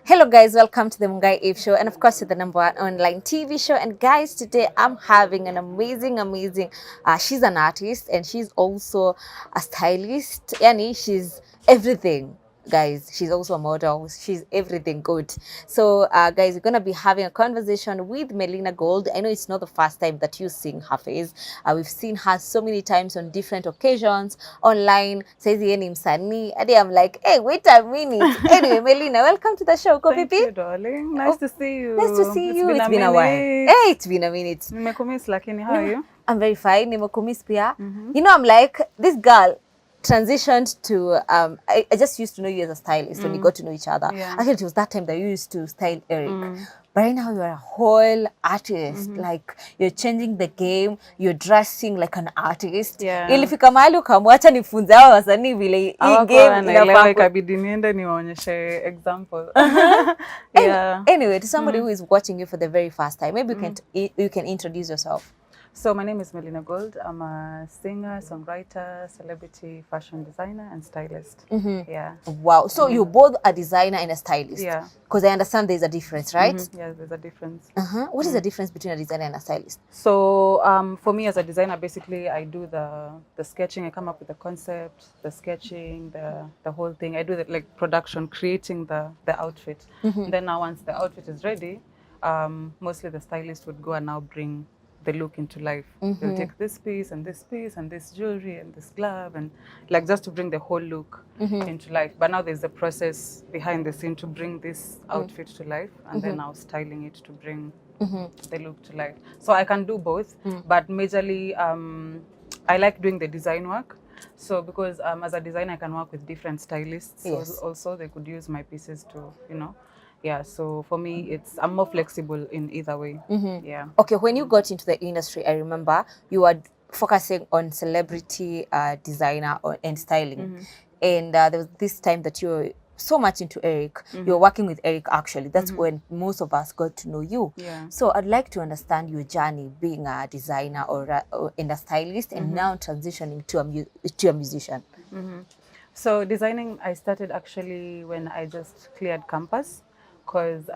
Hello guys, welcome to the Mungai Eve Show, and of course, to the number one online TV show. And guys, today I'm having an amazing. She's an artist and she's also a stylist. Yani, she's everything. Guys, she's also a model. She's everything good. So, guys, we're gonna be having a conversation with Melina Gold. I know it's not the first time that you're seeing her face. We've seen her so many times on different occasions online. Says yeye ni msanii. Hadi I'm like, hey, wait a minute. Anyway, Melina, welcome to the show. Ko Thank vipi? you, darling. Nice to see you. Nice to see you. Been It's a been a while. minute. Hey, it's been a minute. Nimekumiss lakini, how are you? I'm very fine. Nimekumiss pia. You know, I'm like, this girl transitioned to, I just used to know you as a stylist when we got to know each other. Yeah. Actually, it was that time that you used to style Eric. But right now, you're a whole artist. Like, you're changing the game. You're dressing like an artist. Yeah. Ilifika mahali ukamwacha nifunze hawa wasanii vile hii game Wanaelewa inafaa. ikabidi niende niwaonyeshe example. Yeah. Anyway, to somebody who is watching you for the very first time, maybe you can introduce yourself. So my name is Melina Gold. I'm a singer, songwriter, celebrity, fashion designer, and stylist. Yeah. Wow. So you're both a designer and a stylist. Yeah. Because I understand there's a difference, right? Yeah, there's a difference. What is the difference between a designer and a stylist? So for me as a designer, basically I do the sketching. I come up with the concept, the sketching, the whole thing. I do the like production, creating the outfit. Then now once the outfit is ready, mostly the stylist would go and now bring the look into life. They'll take this piece and this piece and this jewelry and this glove and like just to bring the whole look into life. But now there's a process behind the scene to bring this outfit to life and then now styling it to bring the look to life. So I can do both, but majorly I like doing the design work. So because as a designer I can work with different stylists. Yes. So also they could use my pieces to, yeah, so for me, I'm more flexible in either way. Yeah. Okay, when you got into the industry, I remember you were focusing on celebrity designer and styling. And there was this time that you were so much into Eric. You were working with Eric, actually. That's when most of us got to know you. Yeah. So I'd like to understand your journey being a designer and a stylist and now transitioning to a musician. So designing, I started actually when I just cleared campus. Because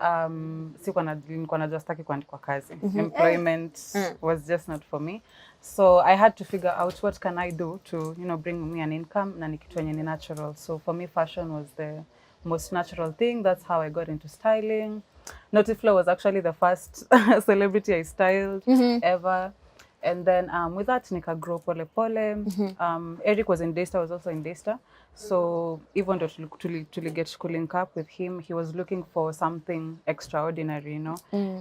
nilikuwa najua sitaki kuandikwa kazi. Employment was just not for me. So I had to figure out what can I do to, bring me an income na ni kitu yenye ni natural. So for me, fashion was the most natural thing. That's how I got into styling. Notiflow was actually the first celebrity I styled ever. And then with that, nika grow pole pole. Eric was in Daystar, I was also in Daystar. So even though to get link up with him, he was looking for something extraordinary,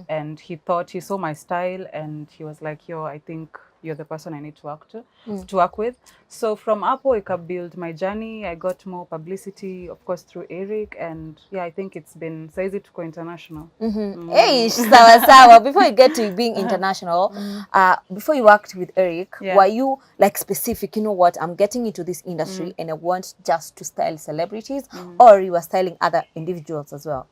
And he saw my style and he was like, yo, I think you're the person I need to work with. So from Apple, I could build my journey. I got more publicity, of course, through Eric. And yeah, I think it's been easy to go international. Hey, sawa. Before you get to being international, before you worked with Eric, were you like specific, you know what, I'm getting into this industry and I want just to style celebrities, or you were styling other individuals as well?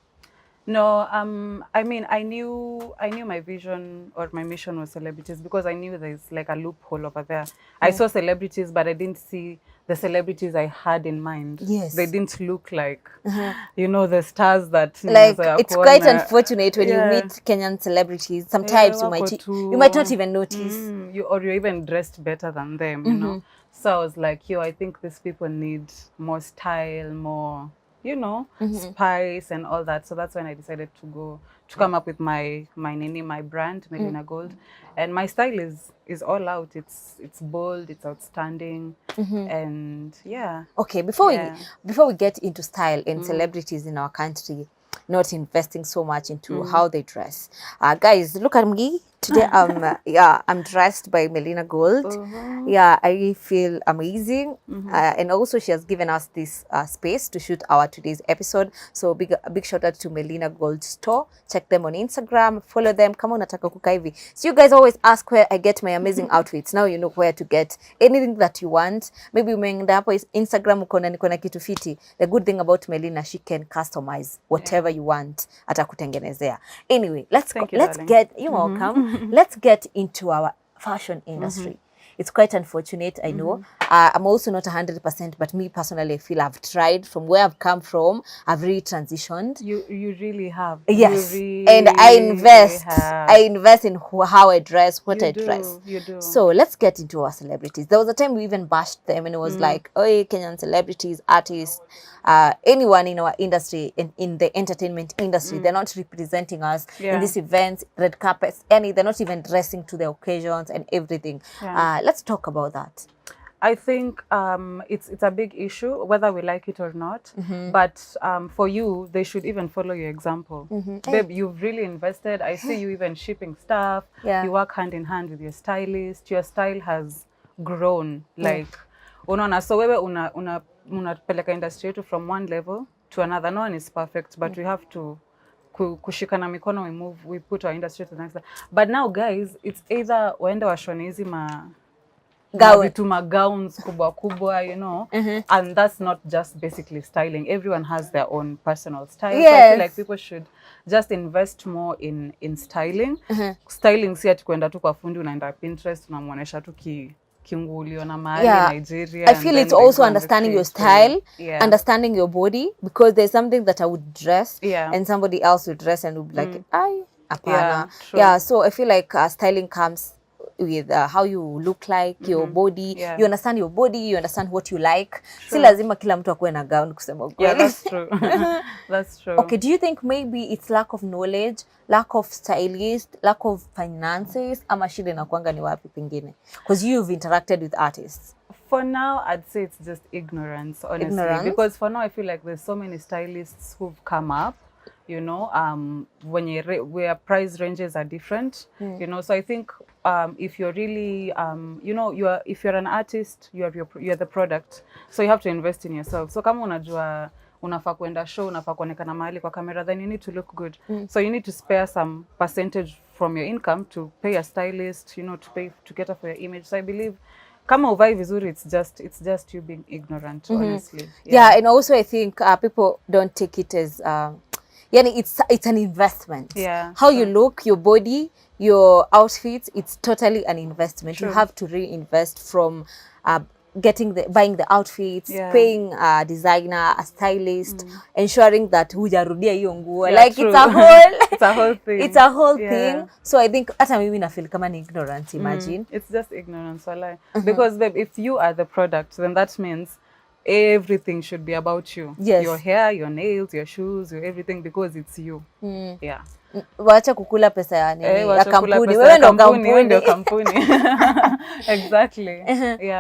No, I mean, I knew my vision or my mission was celebrities because I knew there's like a loophole over there. I saw celebrities, but I didn't see the celebrities I had in mind. Yes. They didn't look like, the stars that... Like, it's quite unfortunate when you meet Kenyan celebrities. Sometimes you might not even notice. You're even dressed better than them, So I was like, I think these people need more style, more... spice and all that. So that's when I decided to come up with my brand, Melina Gold. And my style is all out. It's bold, it's outstanding. And yeah. Okay, before we get into style and celebrities in our country not investing so much into how they dress. Guys, look at me. Today I'm dressed by Melina Gold. Yeah, I feel amazing. And also she has given us this space to shoot our today's episode. So a big shout out to Melina Gold store. Check them on Instagram, follow them. Come on, nataka kukaa hivi. So you guys always ask where I get my amazing outfits. Now you know where to get anything that you want. Maybe umeenda hapo Instagram uko na kitu fiti. The good thing about Melina, she can customize whatever you want. Atakutengenezea. Anyway, let's get into our fashion industry. it's quite unfortunate, I know. I'm also not 100%, but me personally, I feel I've tried. From where I've come from, I've really transitioned. You really have. Yes, You and I invest. have. I invest in how I dress, what I dress. You do. So let's get into our celebrities. There was a time we even bashed them, and it was like, oh, Kenyan celebrities, artists, anyone in our industry, in the entertainment industry, they're not representing us in these events, red carpets, they're not even dressing to the occasions and everything. Let's talk about that. I think it's a big issue, whether we like it or not. But for you, they should even follow your example. Babe, you've really invested. I see you even shipping stuff. You work hand in hand with your stylist. Your style has grown. Like, unaona, so wewe unapeleka industry yetu from one level to another. No one is perfect, but we have to kushikana mikono, we put our industry to the next level. But now, guys, it's either waende washone hizi gowns kubwa kubwa, you know, and that's not just basically styling. Everyone has their own personal style. So I feel like people should just invest more in styling. Styling si ati kwenda tu kwa fundi unaenda Pinterest unamuonesha tu kiungulio na mahali Nigeria. I feel it's also understanding your style, understanding your body, because there's something that I would dress and somebody else would dress and would be like, ay, apana. So I feel like styling comes with how you look like, your body. You understand your body, you understand what you like. Si lazima kila mtu akuwe na gown kusema ukweli. Yeah, that's true. That's true. Okay, do you think maybe it's lack of knowledge, lack of stylist, lack of finances, ama shida inakuanga ni wapi pengine? Because you've interacted with artists. For now, I'd say it's just ignorance, honestly. Ignorance? Because for now, I feel like there's so many stylists who've come up, you know, where price ranges are different, you know. So I think if you're really, you know, if you're an artist, you're the product. So you have to invest in yourself. So kama unajua unafaa kuenda show, unafaa kuonekana mahali kwa kamera, then you need to look good. So you need to spare some percentage from your income to pay a stylist, you know, to cater for your image. So I believe kama uvai vizuri, it's just you being ignorant, honestly. Yeah, and also I think people don't take it as it's an investment. How you look, your body, your outfits, it's totally an investment. You have to reinvest from buying the outfits, paying a designer, a stylist, ensuring that hujarudia hiyo nguo. Like it's a whole thing. It's a whole thing. So I think hata mimi na feel kama ni ignorance, imagine. It's just ignorance, wallahi. Because babe, if you are the product, then that means everything should be about you. Your hair, your nails, your shoes, your everything, because it's you. Wacha kukula pesa ya kampuni. Wewe ndo kampuni. Exactly.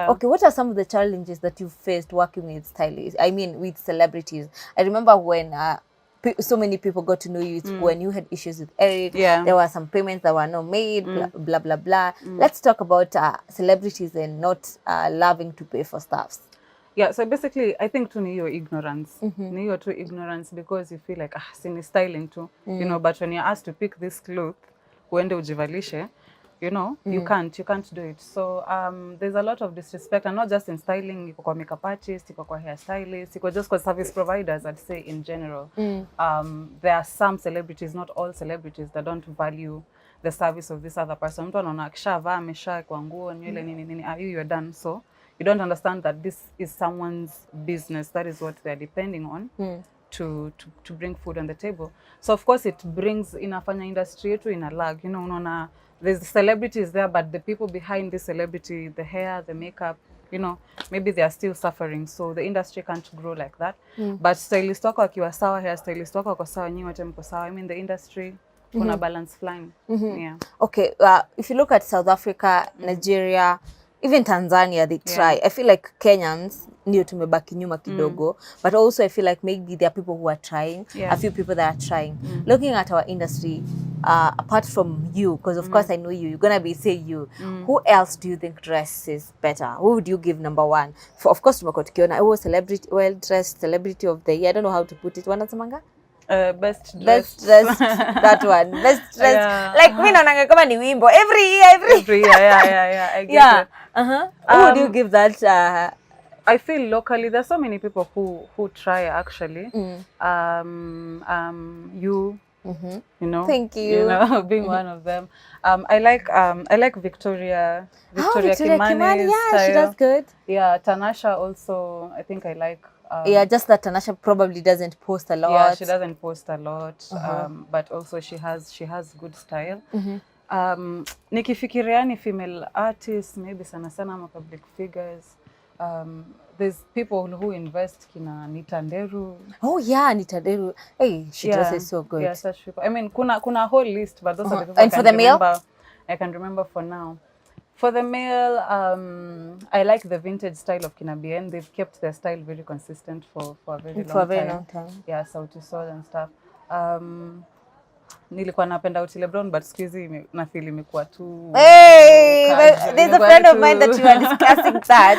Okay, what are some of the challenges that you faced working with stylists? I mean, with celebrities. I remember when so many people got to know you when you had issues with Eric. There were some payments that were not made, blah, blah, blah. Let's talk about celebrities and not loving to pay for stuffs. Yeah, so basically, I think to your ignorance. Your true ignorance, because you feel like, sini styling too, you know, but when you're asked to pick this cloth, uende ujivalishe, you know, you can't do it. So there's a lot of disrespect, and not just in styling, iko kwa makeup artist, iko kwa hair stylist, iko just kwa service providers, I'd say in general. There are some celebrities, not all celebrities, that don't value the service of this other person. Mtu anaona akishavaa amesha kwa nguo nywele nini, you're done. So you don't understand that this is someone's business. That is what they're depending on to bring food on the table. So of course it brings inafanya industry yetu in a lag. You know, unaona there's celebrities there, but the people behind the celebrity, the hair, the makeup, you know, maybe they are still suffering. So the industry can't grow like that. But stylist wako akiwa sawa, hair stylist wako wako sawa, nyi wote mko sawa. I mean, the industry kuna balance flying. Okay, if you look at South Africa, Nigeria, even Tanzania, they try. I feel like Kenyans ndio tumebaki nyuma kidogo, but also I feel like maybe there are people who are trying, a few people that are trying. Looking at our industry, apart from you, because of course I know you're gonna be saying you, who else do you think dresses better? Who would you give number one? For, of course, tumekuwa tukiona celebrity, well-dressed celebrity of the year. I don't know how to put it. Wanasemanga? Best dressed. That one. Best dressed. Like we naonanga kama ni wimbo every year. I get it. Who would you give that? I feel locally there's so many people who try actually. You know, Thank you. being one of them. I like Victoria Victoria Kimani, Kimani's yeah, style. she does good. Yeah, Tanasha also. I think I like. Yeah, just that Tanasha probably doesn't post a lot. Yeah, she doesn't post a lot, but also she has good style. Nikifikiria ni female artists, maybe sana sana ma public figures. There's people who invest kina Nitanderu. Oh yeah, Nitaderu. Hey, she dresses so good. Yeah, such people. I mean, kuna a whole list, but those are the people And for the male? I can remember for now. For the male, I like the vintage style of Kina Bien. They've kept their style very consistent for a very long time. Yeah, Sauti Sol and stuff. Nilikuwa napenda Otile Brown, but siku hizi na feel imekuwa tu. Hey, there's a friend of mine that you are discussing that.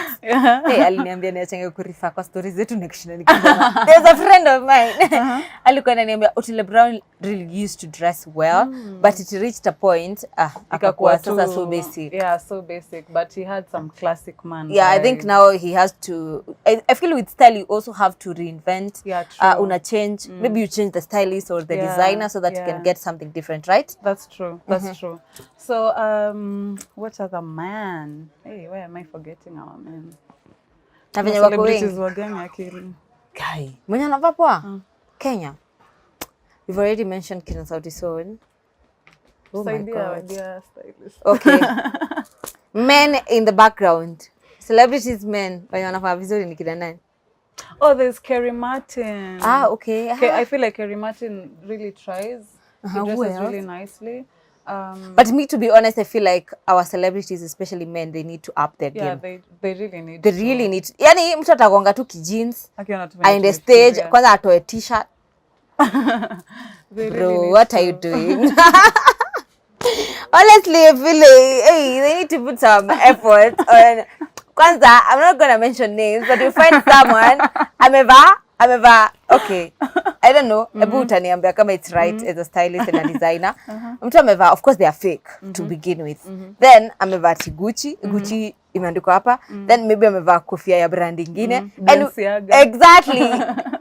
Hey, aliniambia niachenge kurifa kwa stories zetu nikishinda nikisema. There's a friend of mine. Alikuwa ananiambia Otile Brown really used to dress well, but it reached a point akakuwa sasa so basic. Yeah, so basic, but he had some classic man. Yeah, I think now he has to. I feel with style you also have to reinvent. Yeah, true. Una change. Maybe you change the stylist or the designer so that you can get something different, right? That's true. That's true. So, what other man? Hey, why am I forgetting our men? Celebrities wagani akili. Guy, mwenye anavaa poa? Kenya. We've already mentioned Kina Sauti Sol. Oh my God. Stylist. Okay. Men in the background. Celebrities men. Wenye wanafaa vizuri ni kina nani? Oh, there's Kerry Martin. Okay. I feel like Kerry Martin really tries. He dresses really nicely. But me, to be honest, I feel like our celebrities, especially men, they need to up their game. Yeah, they really need They really need. Yani mtu atagonga tu jeans. In the stage, kwanza atoe t-shirt. Bro, what are you doing? Honestly, I feel like, hey, they need to put some effort on. Kwanza, I'm not gonna mention names, but you find someone, ameva, okay, I don't know, ebu utaniambia kama it's right as a stylist and a designer. Mtu ameva, of course they are fake to begin with. Then ameva Gucci imeandikwa hapa. Then maybe ameva kofia ya brand ingine. And exactly.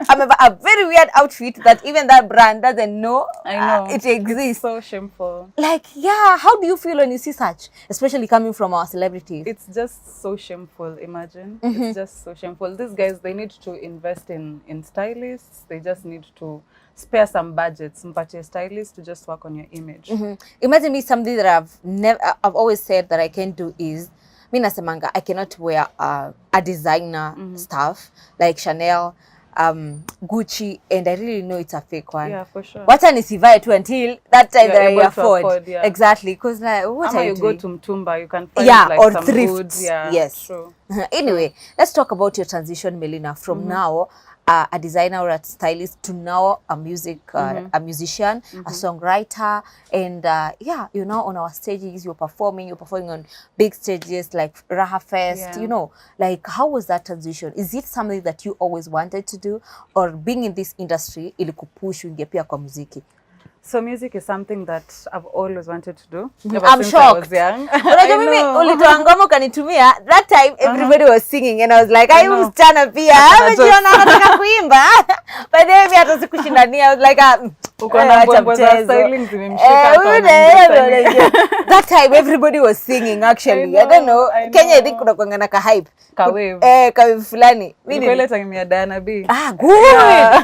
Ameva a very weird outfit that even that brand doesn't know, it exists. It's so shameful. Like, yeah, how do you feel when you see such, especially coming from our celebrities? It's just so shameful, imagine. It's just so shameful. These guys, they need to invest in stylists. They just need to spare some budgets, mpatie stylists to just work on your image. Imagine me, something that I've always said that I can't do is, mi nasemanga, I cannot wear a designer stuff like Chanel, Gucci, and I really know it's a fake one. Yeah, for sure. Wacha nisivae tu until that time that I afford. Yeah. Exactly, because like, what are you doing? Go to Mtumba, you can find like or some thrift. goods. Yeah, yes. True. Anyway, let's talk about your transition, Melina, from now a designer or a stylist to now a musician, a songwriter, and yeah, you're now on our stages, you're performing on big stages like Raha Fest, you know, like how was that transition? Is it something that you always wanted to do, or being in this industry ilikupush uingie pia kwa muziki? So music is something that I've always wanted to do. I'm shocked. Unajua mimi ulitoa ngoma ukanitumia, that time everybody was singing and I was like, I was msichana pia. Amejiona anataka kuimba. But then mimi hata sikushindania. I was like, uko na bombo za styling zimemshika that time everybody was singing actually. I don't know. Kenya I think kuna kuangana ka hype. Ka wave. Ka wave fulani. Mimi ile time ya Diana B. Good.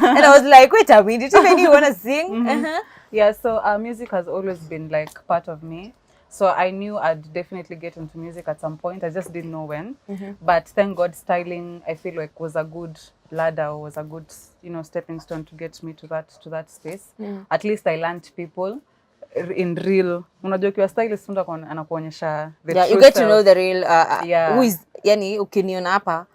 And I was like, wait a minute, even you want to sing? Yeah, so music has always been like part of me. So I knew I'd definitely get into music at some point. I just didn't know when. But thank God styling, I feel like was a good ladder, was a good, you know, stepping stone to get me to that space. At least I learned people in real. Unajua ukiwa stylist mtu anakuonyesha the truth. You get to know the real who is, yani ukiniona hapa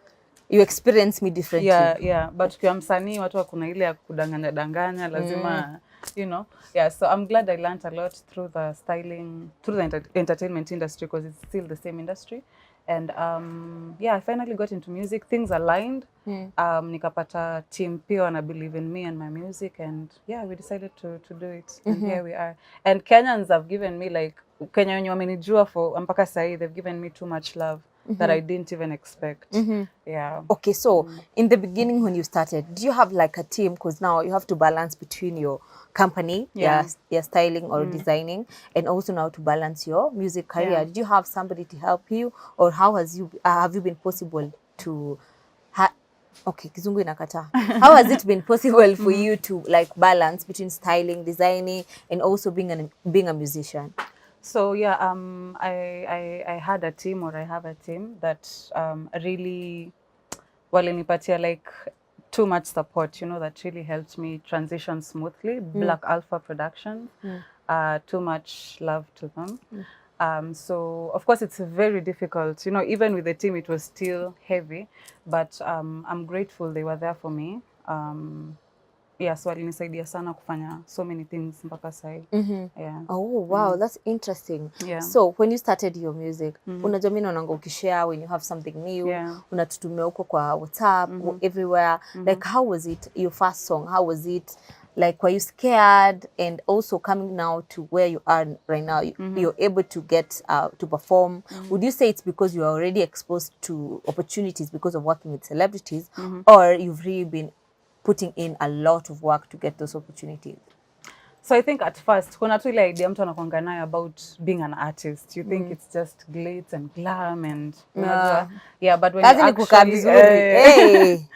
you experience me differently. Yeah, but ukiwa msanii watu wakuna ile ya kudanganya lazima you know. Yeah, so I'm glad I learned a lot through the styling, through the entertainment industry, because it's still the same industry. And yeah, I finally got into music. Things aligned. Nikapata team pia wana believe in me and my music, and yeah, we decided to do it. And here we are. And Kenyans have given me like, Kenya wenye wamenijua for mpaka sahi, they've given me too much love. that I didn't even expect. Yeah. Okay, so in the beginning when you started, do you have like a team? Because now you have to balance between your company, Yeah. your styling or designing, and also now to balance your music career. Yeah. Did you have somebody to help you, or how has you have you been possible to? Okay, kizungu inakataa. How has it been possible for you to like balance between styling, designing, and also being a musician? So yeah, I had a team, or I have a team that really walinipatia like too much support, you know, that really helped me transition smoothly. Black Alpha Productions, too much love to them. So of course it's very difficult, you know, even with the team it was still heavy, but I'm grateful they were there for me. Yeah, so walinisaidia sana kufanya so many things mpaka sahi. Yeah. Oh wow, that's interesting. Yeah. So when you started your music, unajua mimi naonanga ukishare when you have something new, unatutumia huko kwa WhatsApp, everywhere. Like how was it your first song? How was it? Like were you scared? And also coming now to where you are right now, you're able to get to perform. Would you say it's because you are already exposed to opportunities because of working with celebrities, or you've really been putting in a lot of work to get those opportunities? So I think at first, kuna tu ile idea mtu anakuanga nayo about being an artist. You think it's just glitz and glam and yeah, but when you actually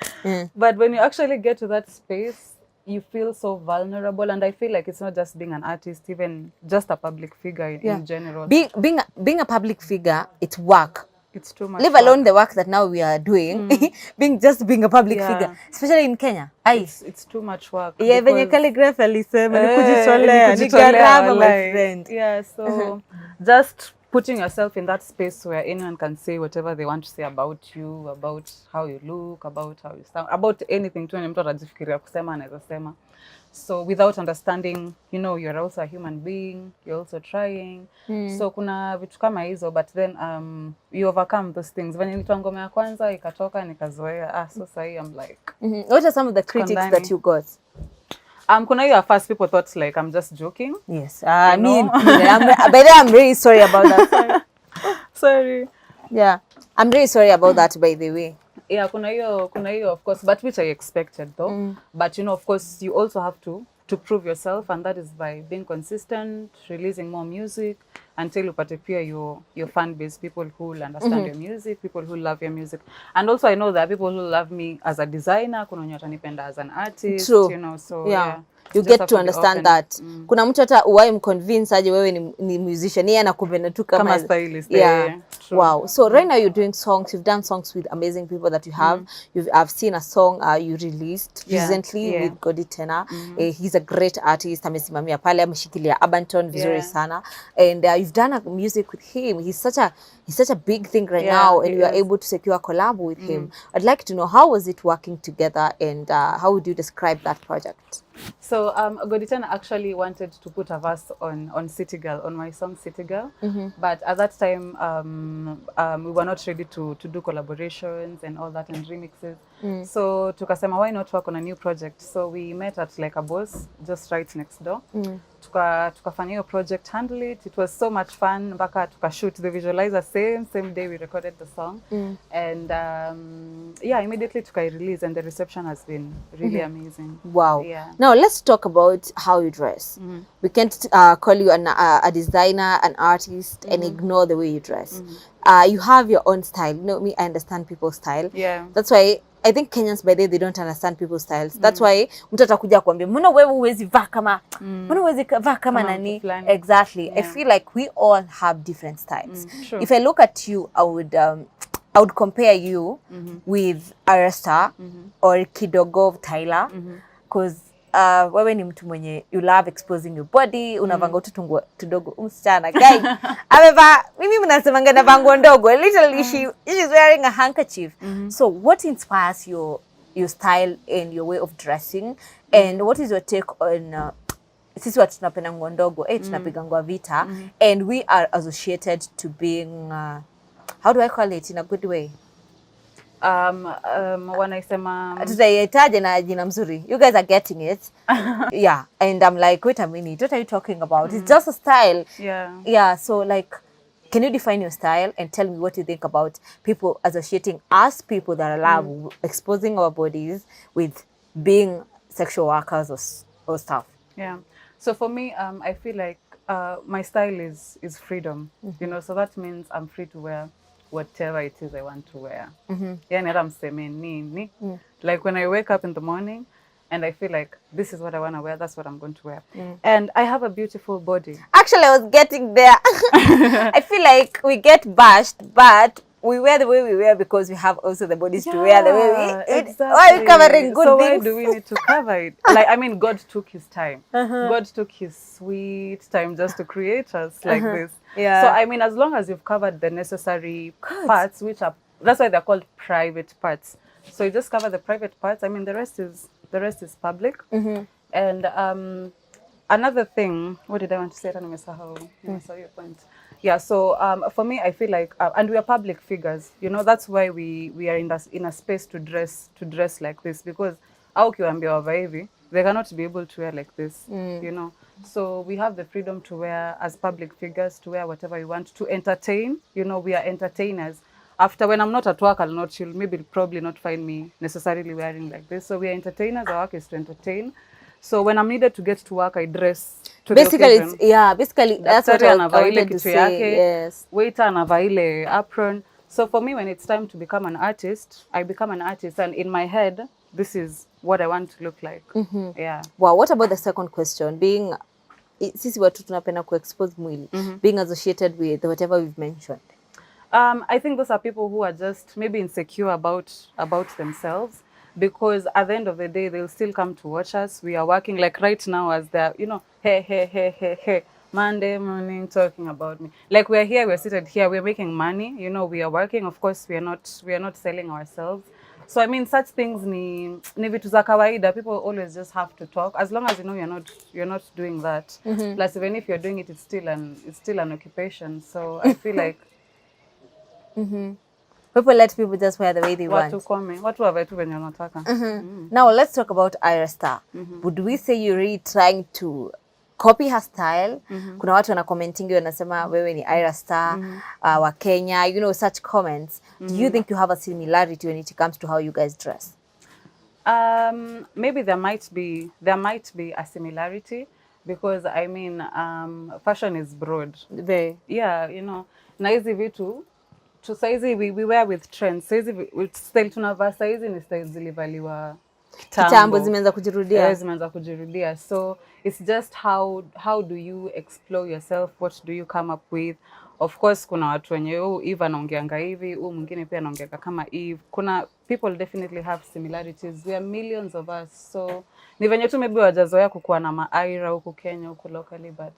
but when you actually get to that space, you feel so vulnerable, and I feel like it's not just being an artist, even just a public figure in general. Being a public figure, it's work. It's too much. Leave alone the work that now we are doing, being a public figure, especially in Kenya. It's too much work. Yeah, venye calligraph alisema ni kujitolea, ni gharama, my friend. Yeah, so just putting yourself in that space where anyone can say whatever they want to say about you, about how you look, about how you sound, about anything tu mtu atajifikiria kusema anaweza sema. So without understanding, you know, you're also a human being, you're also trying. So kuna vitu kama hizo, but then you overcome those things. When nilitoa ngoma ya kwanza ikatoka nikazoea, so sahi I'm like. What are some of the critics that you got? Kuna hiyo at first people thought like I'm just joking. Yes. I mean, by the way, I'm really sorry about that. Sorry. Yeah. I'm really sorry about that, by the way. Yeah, kuna hiyo of course, but which I expected though. But you know, of course, you also have to prove yourself, and that is by being consistent, releasing more music until you upate pia your fan base, people who will understand your music, people who love your music. And also I know there are people who love me as a designer, kuna wenye watanipenda as an artist. True. You know, so yeah. You get to understand that. Kuna mtu hata uwahi mconvince aje wewe ni musician, yeye anakupenda tu kama stylist. Yeah. Wow. So right now you're doing songs. You've done songs with amazing people that you have. I've seen a song you released recently with Godi Tena. He's a great artist. Amesimamia pale, ameshikilia Abanton vizuri sana. And you've done music with him. He's such a big thing right now, and you are able to secure a collab with him. I'd like to know, how was it working together, and how would you describe that project? So Godi Tena actually wanted to put a verse on City Girl, on my song City Girl, but at that time we were not ready to do collaborations and all that and remixes. So tukasema, why not work on a new project? So we met at like a boss just right next door. Tukafanya hiyo project, handle it. It was so much fun. Mpaka tukashoot the visualizer same day we recorded the song. And yeah, immediately tukai-release, and the reception has been really amazing. Wow. Yeah. Now let's talk about how you dress. We can't call you a designer, an artist, and ignore the way you dress. You have your own style. You know me, I understand people's style. Yeah. That's why I think Kenyans by they don't understand people's styles. That's why mtu atakuja kuambia, mbona wewe huwezi vaa kama, mbona huwezi vaa kama nani? Exactly. I feel like we all have different styles. If I look at you, I would compare you with Arasta or Kidogo of Tyler, because wewe ni mtu mwenye you love exposing your body, unavanga ututungu tudogo msichana guy. Ameva mimi mnasemanga na vango ndogo, literally she's wearing a handkerchief. So what inspires your style and your way of dressing, and what is your take on sisi watu tunapenda nguo ndogo, tunapiga nguo vita, and we are associated to being how do I call it in a good way? Wanaisema tutaiitaje na jina mzuri? You guys are getting it. Yeah, and I'm like, wait a minute, what are you talking about? It's just a style. Yeah. Yeah, so like can you define your style and tell me what you think about people associating us, people that allow exposing our bodies with being sexual workers or stuff? Yeah. So for me, I feel like my style is freedom. You know, so that means I'm free to wear whatever it is I want to wear. Yeah, like when I wake up in the morning and I feel like this is what I want to wear, that's what I'm going to wear. And I have a beautiful body. Actually, I was getting there. I feel like we get bashed, but we wear the way we wear because we have also the bodies to wear the way we. Exactly. Why are we covering good so things? why do we need to cover it? Like, I mean, God took his time. God took his sweet time just to create us like this. Yeah. So I mean, as long as you've covered the necessary parts, which are, that's why they're called private parts. So you just cover the private parts. I mean, the rest is public. And another thing, what did I want to say? I don't know, I saw your point. Yeah, so for me, I feel like, and we are public figures, you know, that's why we are in a space to dress like this, because au kiwaambia wavae hivi, they cannot be able to wear like this, you know. So we have the freedom to wear, as public figures, to wear whatever we want, to entertain, you know, we are entertainers. After, when I'm not at work, you'll probably not find me necessarily wearing like this. So we are entertainers, our work is to entertain. So when I'm needed to get to work, I dress to Basically, the occasion. basically that's what I wanted to say. Yes. Waiter anavaa ile apron. So for me, when it's time to become an artist, I become an artist, and in my head, this is what I want to look like. Yeah. Wow, what about the second question? Being sisi watu tunapenda kuexpose mwili, being associated with whatever we've mentioned. I think those are people who are just maybe insecure about themselves, because at the end of the day, they'll still come to watch us. We are working, like right now, as they're, you know, hey, Monday morning talking about me. Like we're here, we're seated here, we're making money, you know, we are working. Of course, we are not selling ourselves. So I mean, such things ni vitu za kawaida. People always just have to talk. As long as you know you're not doing that. Plus, even if you're doing it, it's still an occupation. So I feel like people let people just wear the way they want. Watu wavae tu venye wanataka. Now let's talk about Ira Star. Would we say you're really trying to copy her style? Kuna watu wana commenting wanasema wewe ni Ira Star, wa Kenya, you know, such comments. Do you think you have a similarity when it comes to how you guys dress? Maybe there might be a similarity, because I mean, fashion is broad. Very. Yeah, you know, na hizi vitu to saizi we wear with trends. Saizi style tunavaa saizi ni style zilivaliwa Kitambo zimeanza kujirudia. Zimeanza kujirudia. So it's just how do you explore yourself? What do you come up with? Of course, kuna watu wenye Eve anaongeanga hivi, mwingine pia anaongeanga kama Eve. Kuna people definitely have similarities. We are millions of us. So ni venye tu maybe wajazoea kukuwa na maaira huku Kenya, huku locally, but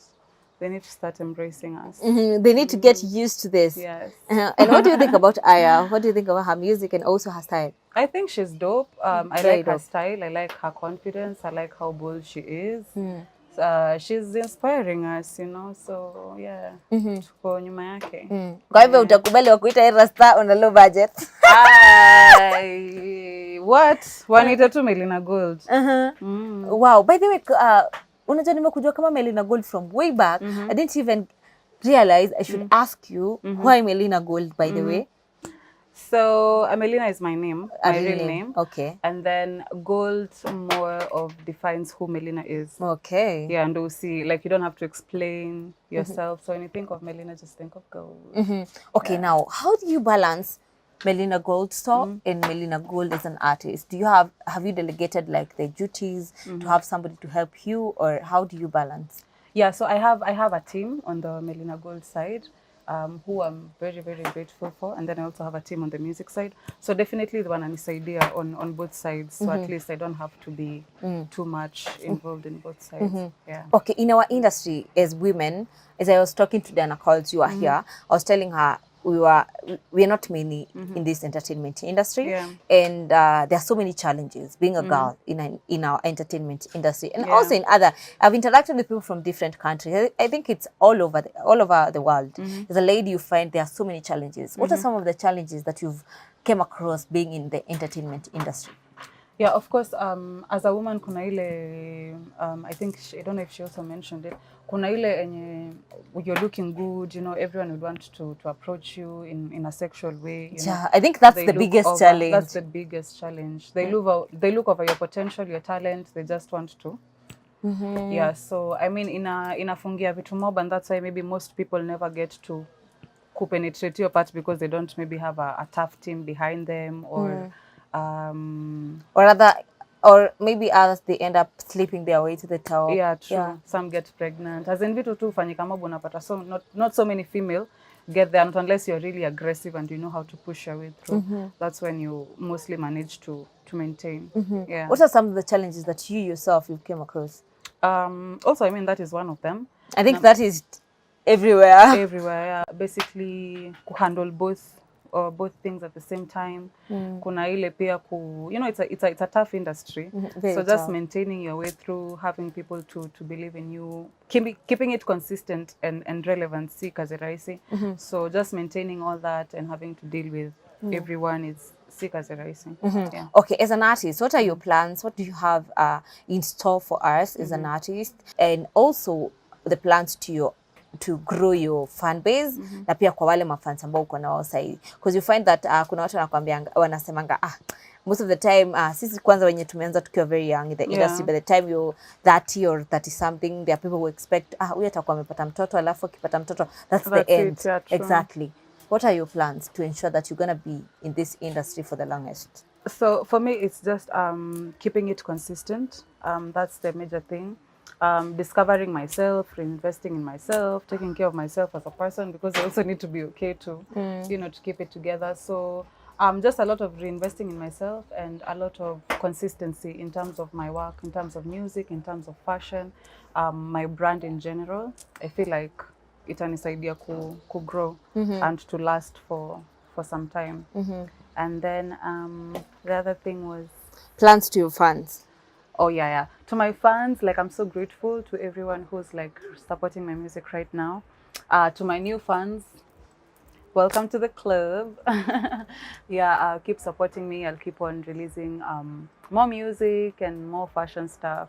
they need to start embracing us. They need to get used to this. Yes. And what do you think about Aya? What do you think about her music and also her style? I think she's dope. I like her style. I like her confidence. I like how bold she is. She's inspiring us, you know. So yeah, tuko nyuma yake. Kwa hivyo utakubali wakuita Ira Star on a low budget? What? Wanita tu Melina Gold. Wow. By the way, unajua nimekujua kama Melina Gold from way back. I didn't even realize I should ask you why Melina Gold, by the way. So Melina is my name, my real name. Okay. And then Gold more of defines who Melina is. Okay. Yeah, and we'll see, like you don't have to explain yourself. So when you think of Melina, just think of Gold. Okay, now how do you balance Melina Gold store and Melina Gold as an artist? Do you have you delegated like the duties to have somebody to help you, or how do you balance? Yeah, so I have a team on the Melina Gold side, who I'm very, very grateful for. And then I also have a team on the music side. So definitely the one idea on both sides. So at least I don't have to be too much involved in both sides. Yeah. Okay, in our industry as women, as I was talking to Dana Calls, you are here, I was telling her we are not many in this entertainment industry, and there are so many challenges being a girl in our entertainment industry, and also in other. I've interacted with people from different countries. I think it's all over the world. As a lady, you find there are so many challenges. What are some of the challenges that you've came across being in the entertainment industry? Yeah, of course, as a woman kuna ile I think I don't know if she also mentioned it. Kuna ile enye you're looking good, you know, everyone would want to approach you in a sexual way, you know. Yeah, I think that's They the look biggest over, challenge. that's the biggest challenge. They look over your potential, your talent, they just want to. Yeah, so I mean inafungia vitu mob, and that's why maybe most people never get to penetrate your part because they don't maybe have a tough team behind them, or Or rather, or maybe others, they end up sleeping their way to the top. yeah, true. Some get pregnant. As in vitu tu fanyika mob unapata, so not so many female get there, not unless you're really aggressive and you know how to push your way through. That's when you mostly manage to maintain. Yeah. What are some of the challenges that you yourself you came across? Also, I mean, that is one of them. I think that is everywhere. Everywhere, yeah. Basically handle both things at the same time. Kuna ile pia you know, it's a tough industry. So just tough. maintaining your way through, having people to believe in you, keeping it consistent and relevant, si kazi rahisi. So just maintaining all that and having to deal with everyone is si kazi rahisi. Yeah. Okay, as an artist, what are your plans? What do you have in store for us as an artist? And also the plans to grow your fan base na pia kwa wale mafans ambao uko nao sahihi, because you find that kuna watu wanasemanga most of the time sisi kwanza wenye tumeanza tukiwa very young in the industry, by the time you're 30 or 30 something, there are people who expect huyu atakuwa amepata mtoto, alafu akipata mtoto that's the end. Yeah, exactly. What are your plans to ensure that you're going to be in this industry for the longest? So for me, it's just keeping it consistent. That's the major thing. Discovering myself, reinvesting in myself, taking care of myself as a person, because I also need to be okay to, you know, to keep it together. So just a lot of reinvesting in myself and a lot of consistency in terms of my work, in terms of music, in terms of fashion, my brand in general. I feel like itanisaidia ku grow and to last for some time. And then the other thing was Plans to your fans. Oh yeah. To my fans, like I'm so grateful to everyone who's like supporting my music right now. To my new fans, welcome to the club. Yeah, keep supporting me. I'll keep on releasing more music and more fashion stuff.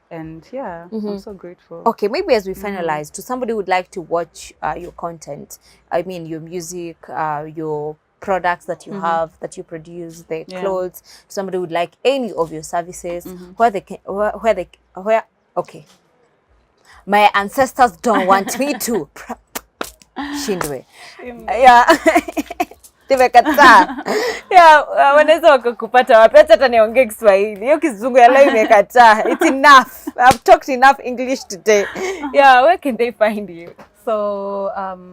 And yeah, I'm so grateful. Okay, maybe as we finalize, to somebody who would like to watch your content, I mean your music, your products that you have, that you produce, the clothes, somebody would like any of your services, where okay, my ancestors don't want me to shindwe. Yeah. Tumekataa. Yeah, wanaweza wakakupata wapi? Hata niongee Kiswahili. Hiyo Kizungu ya leo imekataa. It's enough. I've talked enough English today. Yeah, where can they find you? So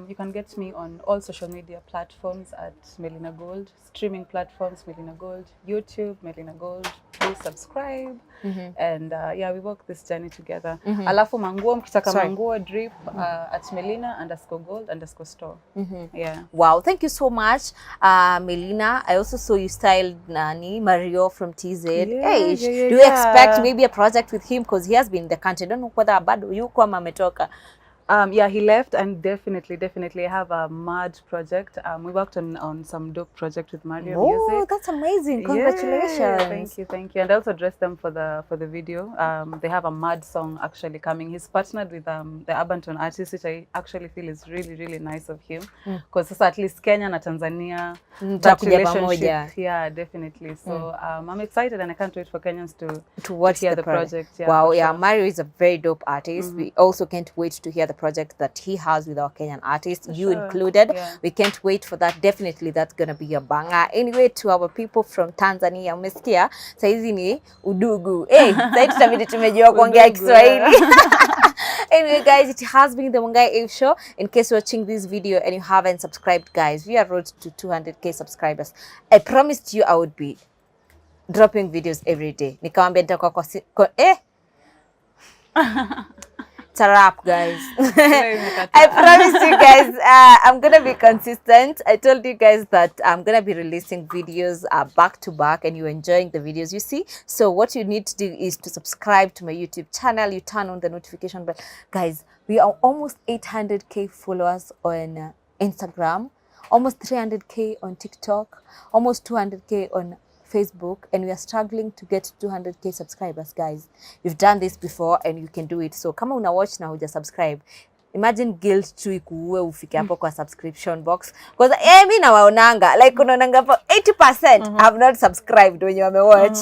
you can get me on all social media platforms at Melina Gold, streaming platforms Melina Gold, YouTube Melina Gold. Please subscribe. And yeah, we walk this journey together. Alafu manguo mkitaka manguo drip at Melina_Gold_store. Yeah. Wow, thank you so much, Melina. I also saw you styled Nani Mario from TZ. Hey, do you expect maybe a project with him, because he has been in the country? I don't know whether bado yuko ama ametoka. Yeah, he left, and definitely I have a mad project. We worked on some dope project with Mario Music. Oh, that's amazing! Congratulations! Yeah, thank you. And I also dressed them for the video. They have a mad song actually coming. He's partnered with the Urban Tone artist, which I actually feel is really nice of him, because at least Kenya and Tanzania, that relationship. Yeah, definitely. So I'm excited, and I can't wait for Kenyans to watch hear the project. Yeah, wow, yeah, Mario is a very dope artist. We also can't wait to hear the project that he has with our Kenyan artists, you included. We can't wait for that. Definitely that's gonna be a banger. Anyway, to our people from Tanzania, umesikia saizi ni udugu. Saizi tutabidi tumejua kuongea Kiswahili. Anyway guys, it has been the Mungai Ave Show. In case you're watching this video and you haven't subscribed, guys, we are road to 200k subscribers. I promised you I would be dropping videos every day. Nikamwambia nitakuwa It's a wrap, guys. I promised you guys I'm gonna be consistent. I told you guys that I'm gonna be releasing videos back to back, and you're enjoying the videos you see. So what you need to do is to subscribe to my YouTube channel. You turn on the notification bell. Guys, we are almost 800k followers on Instagram, almost 300k on TikTok, almost 200k on Facebook, and we are struggling to get 200k subscribers, guys. We've done this before and you can do it. So kama una watch na huja subscribe, imagine guilt tu ikuue ufike hapo kwa subscription box, because mi nawaonanga like unaonanga for 80% have not subscribed when you watch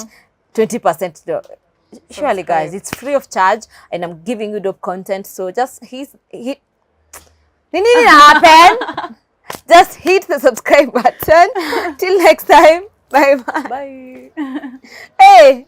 20% do. Surely guys, it's free of charge and I'm giving you dope content, so just hit happen. Just hit the subscribe button. Till next time, bye bye. Bye. Hey.